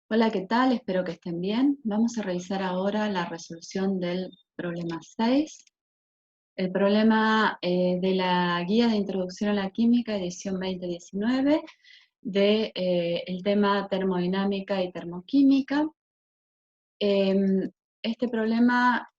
Hola, ¿qué tal? Espero que estén bien. Vamos a revisar ahora la resolución del problema 6. El problema de la Guía de Introducción a la Química, edición 2019, el tema termodinámica y termoquímica. Este problema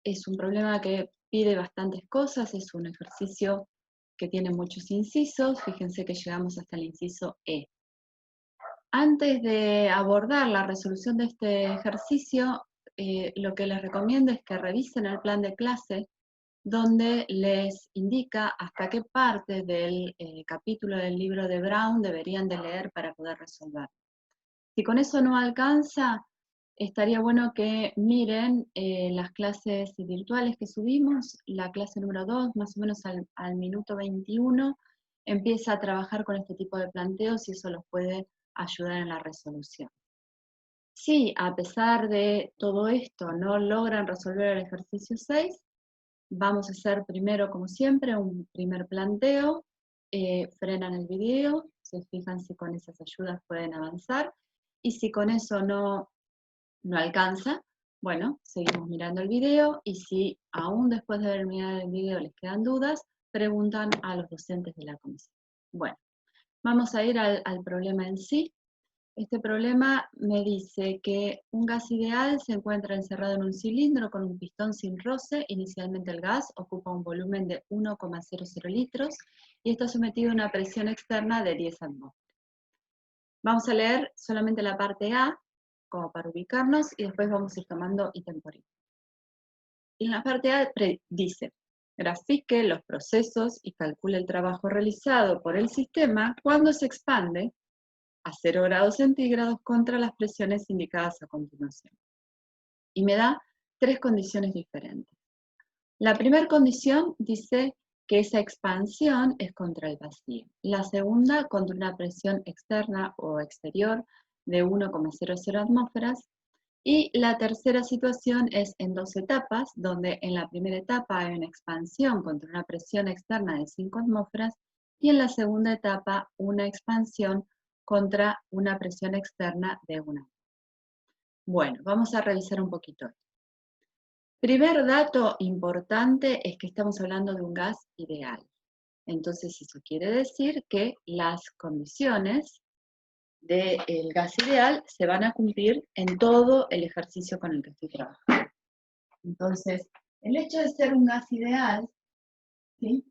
es un problema que pide bastantes cosas, es un ejercicio que tiene muchos incisos. Fíjense que llegamos hasta el inciso E. Antes de abordar la resolución de este ejercicio, lo que les recomiendo es que revisen el plan de clase, donde les indica hasta qué parte del capítulo del libro de Brown deberían de leer para poder resolver. Si con eso no alcanza, estaría bueno que miren las clases virtuales que subimos. La clase número 2, más o menos al minuto 21, empieza a trabajar con este tipo de planteos y eso los puede ayudar en la resolución. Si a pesar de todo esto no logran resolver el ejercicio 6, vamos a hacer primero, como siempre, un primer planteo, frenan el video, se fijan si con esas ayudas pueden avanzar, y si con eso no alcanza, bueno, seguimos mirando el video, y si aún después de haber mirado el video les quedan dudas, preguntan a los docentes de la comisión. Bueno, vamos a ir al problema en sí. Este problema me dice que un gas ideal se encuentra encerrado en un cilindro con un pistón sin roce. Inicialmente el gas ocupa un volumen de 1,00 litros y está sometido a una presión externa de 10 atmósferas. Vamos a leer solamente la parte A, como para ubicarnos, y después vamos a ir tomando ítem por ítem. Y en la parte A dice, grafique los procesos y calcule el trabajo realizado por el sistema cuando se expande a 0 grados centígrados contra las presiones indicadas a continuación. Y me da tres condiciones diferentes. La primera condición dice que esa expansión es contra el vacío. La segunda, contra una presión externa o exterior de 1,00 atmósferas. Y la tercera situación es en dos etapas, donde en la primera etapa hay una expansión contra una presión externa de 5 atmósferas y en la segunda etapa una expansión contra una presión externa de 1. Bueno, vamos a revisar un poquito. Primer dato importante es que estamos hablando de un gas ideal. Entonces eso quiere decir que las condiciones del gas ideal se van a cumplir en todo el ejercicio con el que estoy trabajando. Entonces, el hecho de ser un gas ideal, ¿sí?,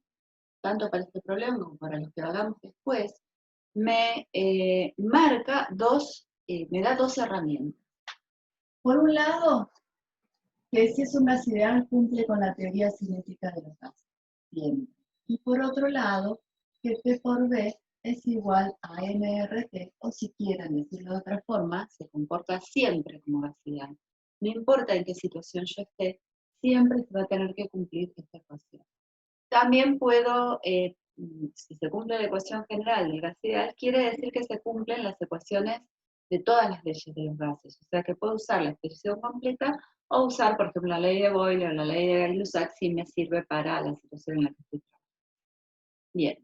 tanto para este problema como para los que hagamos después, me marca me da dos herramientas. Por un lado, que si es un gas ideal cumple con la teoría cinética de los gases. Bien. Y por otro lado, que P por B es igual a nRT, o si quieren decirlo de otra forma, se comporta siempre como gas ideal. No importa en qué situación yo esté, siempre se va a tener que cumplir esta ecuación. También puedo, si se cumple la ecuación general del gas ideal, quiere decir que se cumplen las ecuaciones de todas las leyes de los gases. O sea que puedo usar la expresión completa o usar, por ejemplo, la ley de Boyle o la ley de Gay-Lussac si me sirve para la situación en la que estoy trabajando. Bien.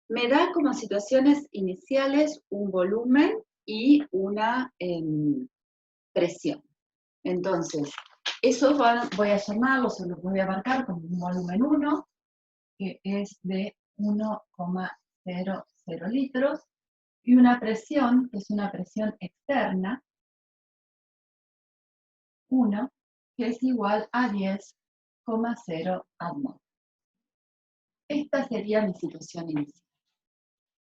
Me da como situaciones iniciales un volumen y una presión. Entonces, esos voy a llamarlos o los voy a marcar como un volumen 1, que es de 1,00 litros, y una presión, que es una presión externa, 1, que es igual a 10,0 atmósferas. Esta sería mi situación inicial.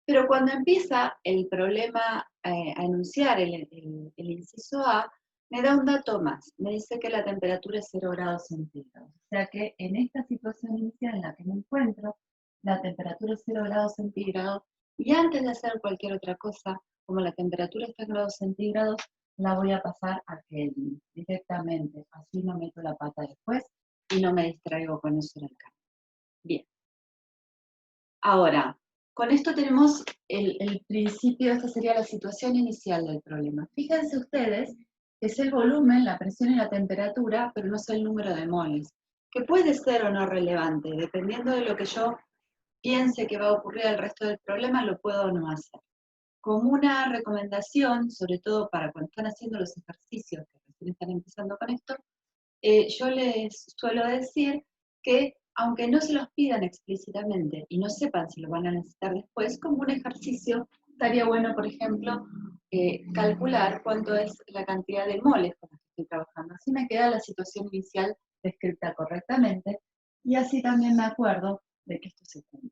Pero cuando empieza el problema a enunciar el inciso A, me da un dato más. Me dice que la temperatura es 0 grados centígrados. O sea que en esta situación inicial en la que me encuentro, la temperatura es 0 grados centígrados, y antes de hacer cualquier otra cosa, como la temperatura está en grados centígrados, la voy a pasar a Kelvin directamente. Así no meto la pata después y no me distraigo con eso en el campo. Bien. Ahora, con esto tenemos el principio, esta sería la situación inicial del problema. Fíjense ustedes que es el volumen, la presión y la temperatura, pero no es el número de moles, que puede ser o no relevante, dependiendo de lo que yo piense que va a ocurrir al resto del problema, lo puedo o no hacer. como una recomendación, sobre todo para cuando están haciendo los ejercicios, que recién están empezando con esto, yo les suelo decir que aunque no se los pidan explícitamente y no sepan si lo van a necesitar después, como un ejercicio, estaría bueno, por ejemplo, calcular cuánto es la cantidad de moles con las que estoy trabajando. Así me queda la situación inicial descrita correctamente y así también me acuerdo de que esto se cumple.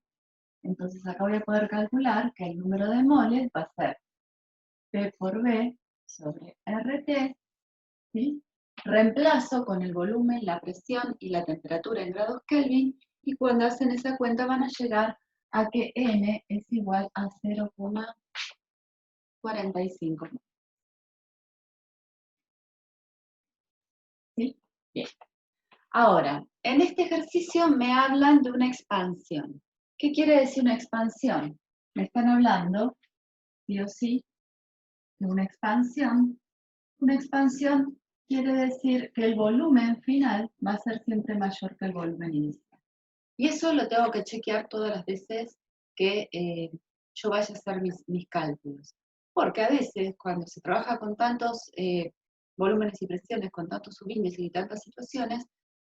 Entonces acá voy a poder calcular que el número de moles va a ser P por B sobre RT, ¿sí? Reemplazo con el volumen, la presión y la temperatura en grados Kelvin, y cuando hacen esa cuenta van a llegar a que N es igual a 0,45. ¿Sí? Bien. Ahora, en este ejercicio me hablan de una expansión. ¿Qué quiere decir una expansión? Me están hablando, sí o sí, de una expansión. Una expansión quiere decir que el volumen final va a ser siempre mayor que el volumen inicial. Y eso lo tengo que chequear todas las veces que yo vaya a hacer mis cálculos. Porque a veces cuando se trabaja con tantos volúmenes y presiones, con tantos subíndices y tantas situaciones,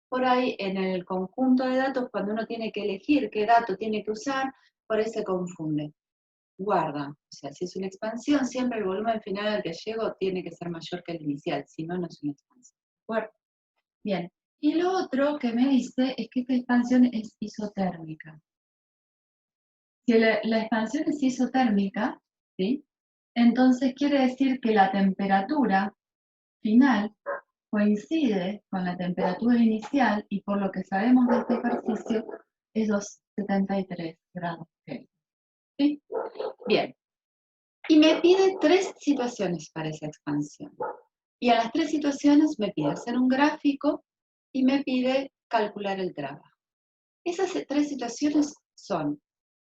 por ahí en el conjunto de datos, cuando uno tiene que elegir qué dato tiene que usar, por ahí se confunde. Guarda, o sea, si es una expansión, siempre el volumen final al que llego tiene que ser mayor que el inicial, si no, no es una expansión. ¿De acuerdo? Bien. Y lo otro que me dice es que esta expansión es isotérmica. Si la expansión es isotérmica, ¿sí? Entonces quiere decir que la temperatura final coincide con la temperatura inicial y por lo que sabemos de este ejercicio es 273 grados Kelvin. ¿Sí? Bien. Y me pide 3 situaciones para esa expansión. Y a las 3 situaciones me pide hacer un gráfico y me pide calcular el trabajo. Esas 3 situaciones son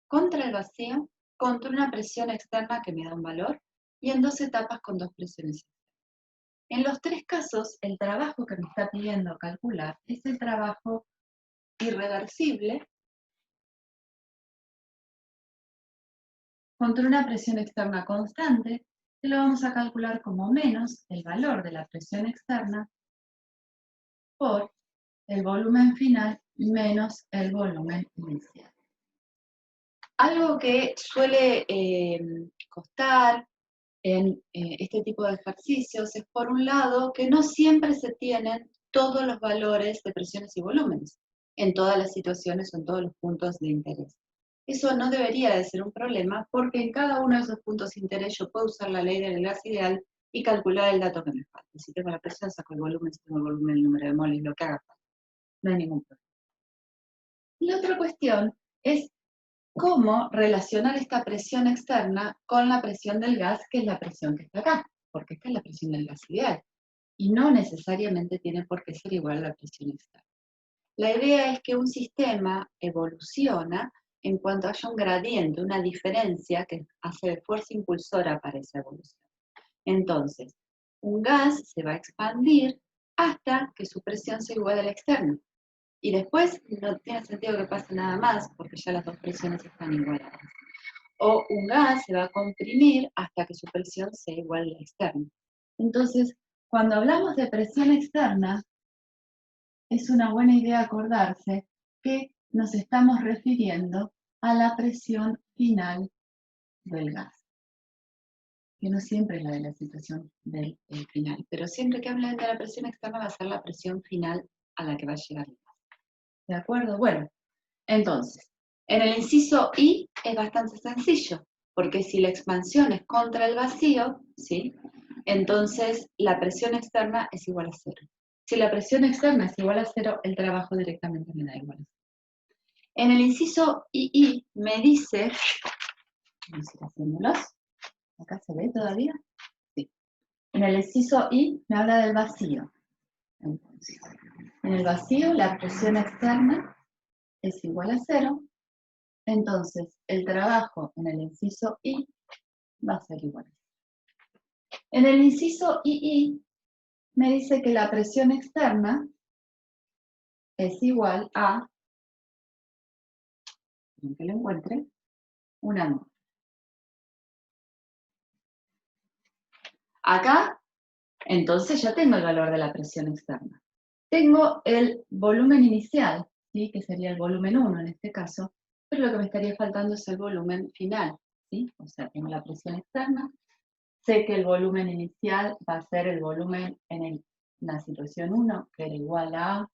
contra el vacío, contra una presión externa que me da un valor y en 2 etapas con 2 presiones. En los 3 casos, el trabajo que me está pidiendo calcular es el trabajo irreversible contra una presión externa constante, que lo vamos a calcular como menos el valor de la presión externa por el volumen final menos el volumen inicial. Algo que suele costar en este tipo de ejercicios es, por un lado, que no siempre se tienen todos los valores de presiones y volúmenes en todas las situaciones o en todos los puntos de interés. Eso no debería de ser un problema porque en cada uno de esos puntos de interés yo puedo usar la ley del gas ideal y calcular el dato que me falta. Si tengo la presión, saco el volumen, si tengo el volumen, el número de moles, lo que haga falta. No hay ningún problema. La otra cuestión es cómo relacionar esta presión externa con la presión del gas, que es la presión que está acá, porque esta es la presión del gas ideal, y no necesariamente tiene por qué ser igual a la presión externa. La idea es que un sistema evoluciona en cuanto haya un gradiente, una diferencia que hace de fuerza impulsora para esa evolución. Entonces, un gas se va a expandir hasta que su presión sea igual a la externa. Y después no tiene sentido que pase nada más, porque ya las 2 presiones están igualadas. O un gas se va a comprimir hasta que su presión sea igual a la externa. Entonces, cuando hablamos de presión externa, es una buena idea acordarse que nos estamos refiriendo a la presión final del gas, que no siempre es la de la situación del final, pero siempre que hablen de la presión externa va a ser la presión final a la que va a llegar el gas. ¿De acuerdo? Bueno, entonces, en el inciso I es bastante sencillo, porque si la expansión es contra el vacío, ¿sí? Entonces la presión externa es igual a 0. Si la presión externa es igual a 0, el trabajo directamente me da igual a 0. En el inciso II me dice, vamos a ir haciéndolos, acá se ve todavía, sí. En el inciso I me habla del vacío. Entonces, en el vacío la presión externa es igual a 0. Entonces, el trabajo en el inciso I va a ser igual. En el inciso II me dice que la presión externa es igual a, aunque lo encuentre, 1 atmósfera. Acá, entonces ya tengo el valor de la presión externa. Tengo el volumen inicial, ¿sí? Que sería el volumen 1 en este caso, pero lo que me estaría faltando es el volumen final, ¿sí? O sea, tengo la presión externa, sé que el volumen inicial va a ser el volumen en la situación 1, que era igual a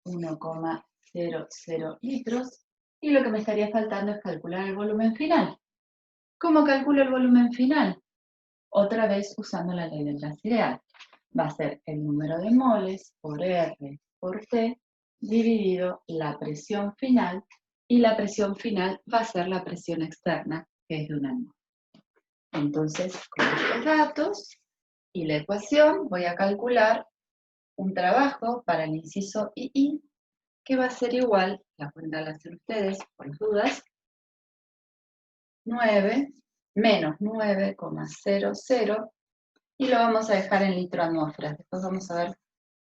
1,00 litros, y lo que me estaría faltando es calcular el volumen final. ¿Cómo calculo el volumen final? Otra vez usando la ley del gas ideal. Va a ser el número de moles por R por T dividido la presión final, y la presión final va a ser la presión externa, que es de 1 mol. Entonces, con estos datos y la ecuación voy a calcular un trabajo para el inciso II, que va a ser igual, la cuenta la hacen ustedes por las dudas, 9 menos 9,00, y lo vamos a dejar en litro atmósferas. Después vamos a ver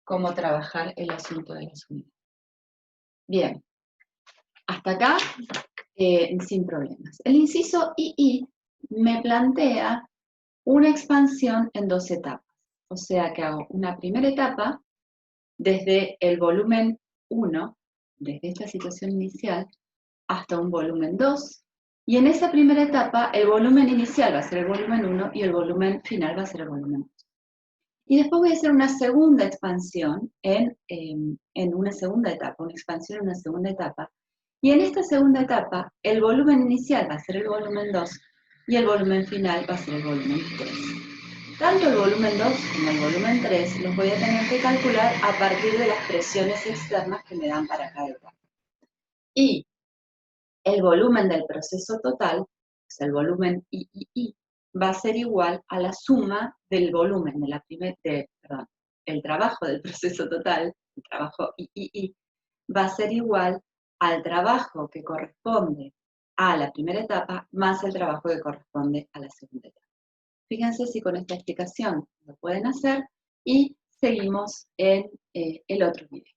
cómo trabajar el asunto de las unidades. Bien, hasta acá sin problemas. El inciso II me plantea una expansión en 2 etapas. O sea que hago una primera etapa desde el volumen 1, desde esta situación inicial, hasta un volumen 2. Y en esa primera etapa, el volumen inicial va a ser el volumen 1 y el volumen final va a ser el volumen 2. Y después voy a hacer una segunda expansión en una segunda etapa, una expansión en una segunda etapa. Y en esta segunda etapa, el volumen inicial va a ser el volumen 2 y el volumen final va a ser el volumen 3. Tanto el volumen 2 como el volumen 3 los voy a tener que calcular a partir de las presiones externas que me dan para cada etapa. Y el volumen del proceso total, o sea, el volumen III, va a ser igual a la suma del volumen el trabajo del proceso total, el trabajo III, va a ser igual al trabajo que corresponde a la primera etapa más el trabajo que corresponde a la segunda etapa. Fíjense si con esta explicación lo pueden hacer y seguimos en el otro video.